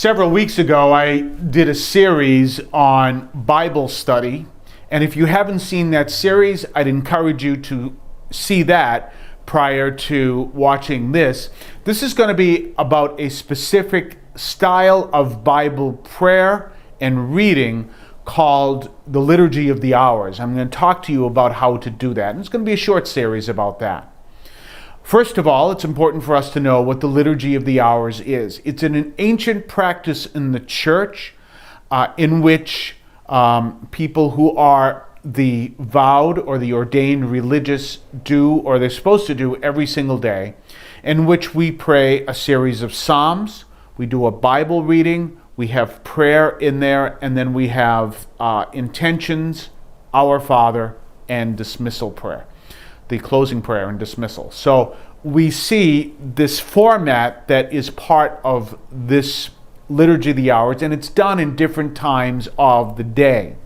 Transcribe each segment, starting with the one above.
Several weeks ago, I did a series on Bible study, and if you haven't seen that series, I'd encourage you to see that prior to watching this. This is going to be about a specific style of Bible prayer and reading called the Liturgy of the Hours. I'm going to talk to you about how to do that, and it's going to be a short series about that. First of all, it's important for us to know what the Liturgy of the Hours is. It's an ancient practice in the church in which people who are the vowed or the ordained religious do, or they're supposed to do every single day, in which we pray a series of psalms, we do a Bible reading, we have prayer in there, and then we have intentions, Our Father, and dismissal prayer. The closing prayer and dismissal. So we see this format that is part of this Liturgy of the Hours, and it's done in different times of the day,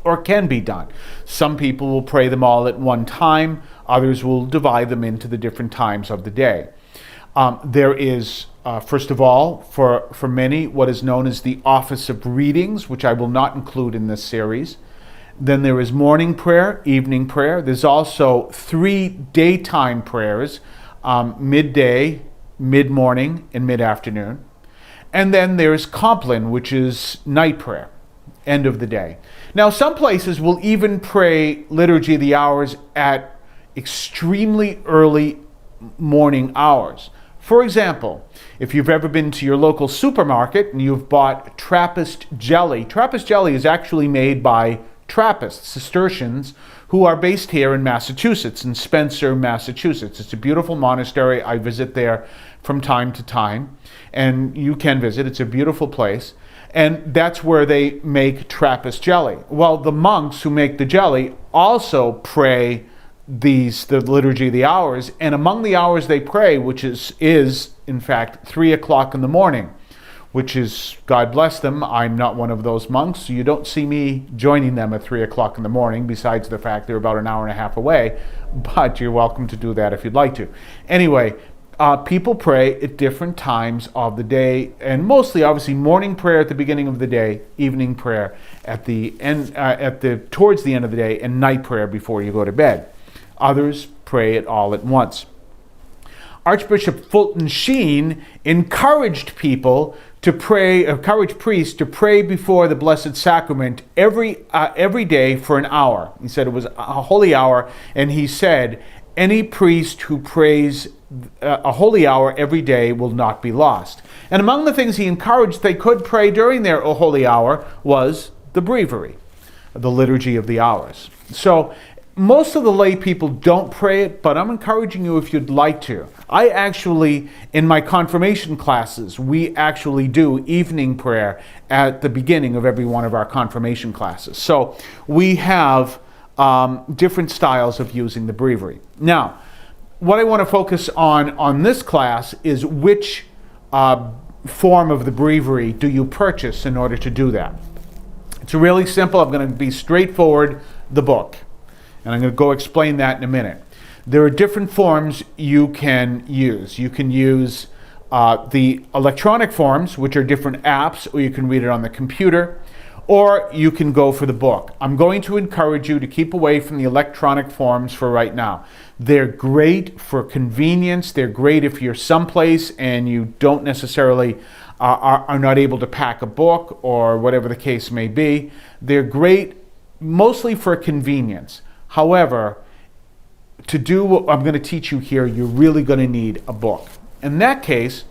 or can be done. Some people will pray them all at one time, others will divide them into the different times of the day. There is, first of all, for many, what is known as the Office of Readings, which I will not include in this series. Then there is morning prayer, evening prayer. There's also 3 daytime prayers, midday, mid-morning, and mid-afternoon. And then there's Compline, which is night prayer, end of the day. Now, some places will even pray Liturgy of the Hours at extremely early morning hours. For example, if you've ever been to your local supermarket and you've bought Trappist jelly is actually made by Trappists, Cistercians, who are based here in Massachusetts, in Spencer, Massachusetts. It's a beautiful monastery. I visit there from time to time, and you can visit. It's a beautiful place, and that's where they make Trappist jelly. Well, the monks who make the jelly also pray the Liturgy of the Hours, and among the hours they pray, which is in fact 3 o'clock in the morning, which is, God bless them, I'm not one of those monks, so you don't see me joining them at 3 o'clock in the morning, besides the fact they're about an hour and a half away, but you're welcome to do that if you'd like to. Anyway, people pray at different times of the day, and mostly, obviously, morning prayer at the beginning of the day, evening prayer at the end, towards the end of the day, and night prayer before you go to bed. Others pray it all at once. Archbishop Fulton Sheen encouraged priests to pray before the Blessed Sacrament every day for an hour. He said it was a holy hour, and he said any priest who prays a holy hour every day will not be lost. And among the things he encouraged they could pray during their holy hour was the breviary, the Liturgy of the Hours. So most of the lay people don't pray it, but I'm encouraging you if you'd like to. I actually, in my confirmation classes, we actually do evening prayer at the beginning of every one of our confirmation classes. So we have different styles of using the breviary. Now, what I want to focus on this class is which form of the breviary do you purchase in order to do that. It's really simple. I'm going to be straightforward, the book. And I'm going to go explain that in a minute. There are different forms you can use. You can use the electronic forms, which are different apps, or you can read it on the computer, or you can go for the book. I'm going to encourage you to keep away from the electronic forms for right now. They're great for convenience. They're great if you're someplace and you don't necessarily are not able to pack a book or whatever the case may be. They're great mostly for convenience. However, to do what I'm going to teach you here, you're really going to need a book. In that case,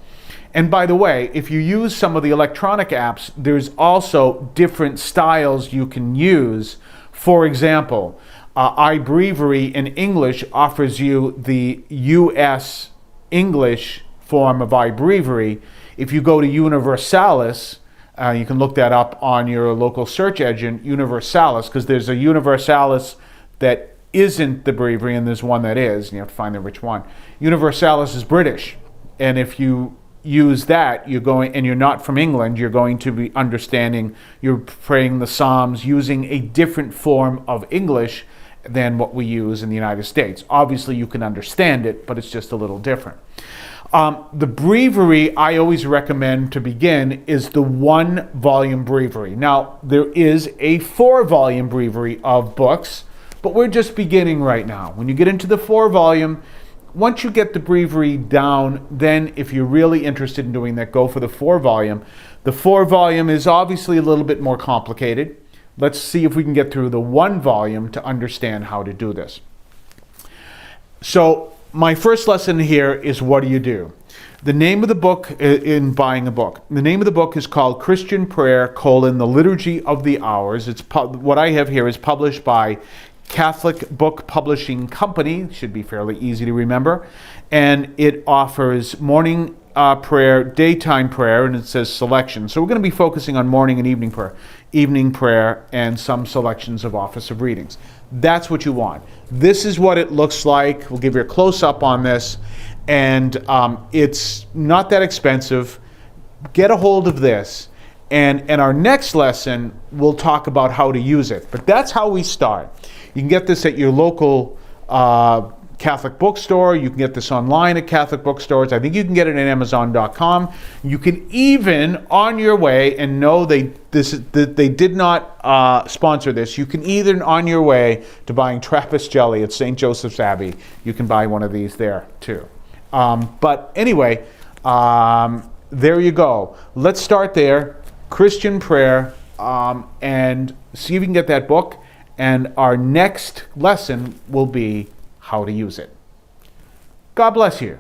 and by the way, if you use some of the electronic apps, there's also different styles you can use. For example, iBreviary in English offers you the US English form of iBreviary. If you go to Universalis, you can look that up on your local search engine, Universalis, because there's a Universalis that isn't the breviary, and there's one that is, and you have to find out which one. Universalis is British, and if you use that, and you're not from England, you're going to be you're praying the Psalms using a different form of English than what we use in the United States. Obviously, you can understand it, but it's just a little different. The breviary I always recommend to begin is the 1-volume breviary. Now, there is a 4-volume breviary of books, but we're just beginning right now. When you get into the 4-volume, once you get the breviary down, then if you're really interested in doing that, go for the 4-volume. The 4-volume is obviously a little bit more complicated. Let's see if we can get through the 1-volume to understand how to do this. So my first lesson here is, what do you do? The name of the book in buying a book. The name of the book is called Christian Prayer, the Liturgy of the Hours. It's what I have here is published by Catholic Book Publishing Company. Should be fairly easy to remember. And it offers morning prayer, daytime prayer, and it says selection. So we're going to be focusing on morning and evening prayer, and some selections of Office of Readings. That's what you want. This is what it looks like. We'll give you a close-up on this, and it's not that expensive. Get a hold of this, and our next lesson, we'll talk about how to use it. But that's how we start. You can get this at your local Catholic bookstore. You can get this online at Catholic bookstores. I think you can get it at Amazon.com. You can even, on your way, and know they did not sponsor this, you can either, on your way to buying Trappist jelly at St. Joseph's Abbey, you can buy one of these there too. But anyway, there you go. Let's start there. Christian Prayer, and see if you can get that book. And our next lesson will be how to use it. God bless you.